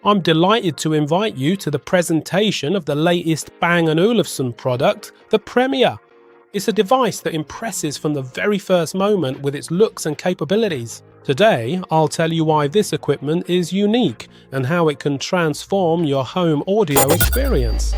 I'm delighted to invite you to the presentation of the latest Bang & Olufsen product, the Premiere. It's a device that impresses from the very first moment with its looks and capabilities. Today, I'll tell you why this equipment is unique and how it can transform your home audio experience.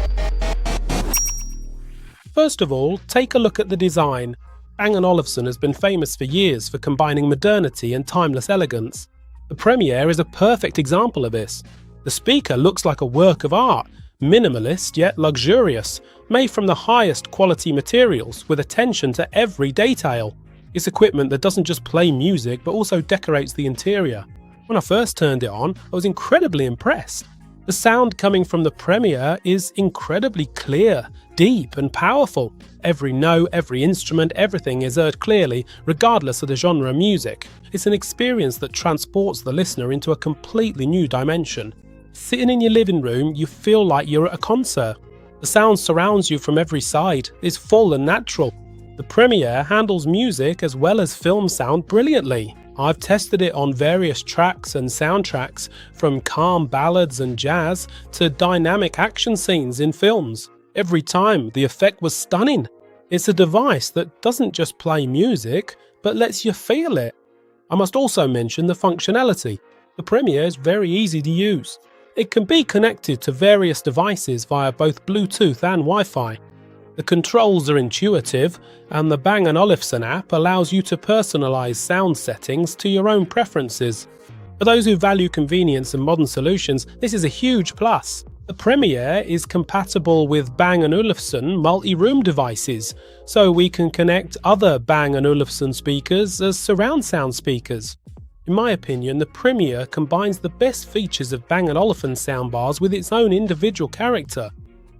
First of all, take a look at the design. Bang & Olufsen has been famous for years for combining modernity and timeless elegance. The Premiere is a perfect example of this. The speaker looks like a work of art, minimalist yet luxurious, made from the highest quality materials with attention to every detail. It's equipment that doesn't just play music but also decorates the interior. When I first turned it on, I was incredibly impressed. The sound coming from the Premiere is incredibly clear, deep and powerful. Every note, every instrument, everything is heard clearly, regardless of the genre of music. It's an experience that transports the listener into a completely new dimension. Sitting in your living room, you feel like you're at a concert. The sound surrounds you from every side, is full and natural. The Premiere handles music as well as film sound brilliantly. I've tested it on various tracks and soundtracks, from calm ballads and jazz to dynamic action scenes in films. Every time, the effect was stunning. It's a device that doesn't just play music, but lets you feel it. I must also mention the functionality. The Premiere is very easy to use. It can be connected to various devices via both Bluetooth and Wi-Fi. The controls are intuitive, and the Bang & Olufsen app allows you to personalize sound settings to your own preferences. For those who value convenience and modern solutions, this is a huge plus. The Premiere is compatible with Bang & Olufsen multi-room devices, so we can connect other Bang & Olufsen speakers as surround sound speakers. In my opinion, the Premiere combines the best features of Bang & Olufsen soundbars with its own individual character.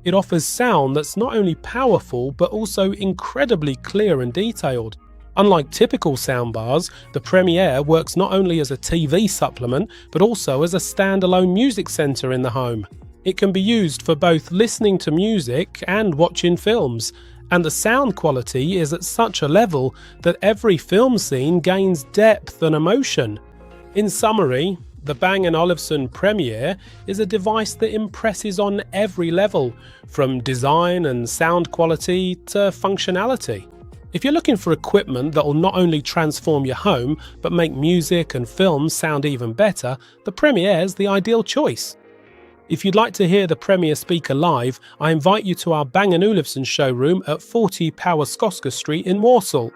It offers sound that's not only powerful but also incredibly clear and detailed. Unlike typical soundbars, the Premiere works not only as a TV supplement but also as a standalone music center in the home. It can be used for both listening to music and watching films, and the sound quality is at such a level that every film scene gains depth and emotion. In summary, the Bang & Olufsen Premiere is a device that impresses on every level, from design and sound quality to functionality. If you're looking for equipment that will not only transform your home but make music and films sound even better, the Premiere is the ideal choice. If you'd like to hear the Premiere speaker live, I invite you to our Bang & Olufsen showroom at 40 Powerskoska Street in Warsaw.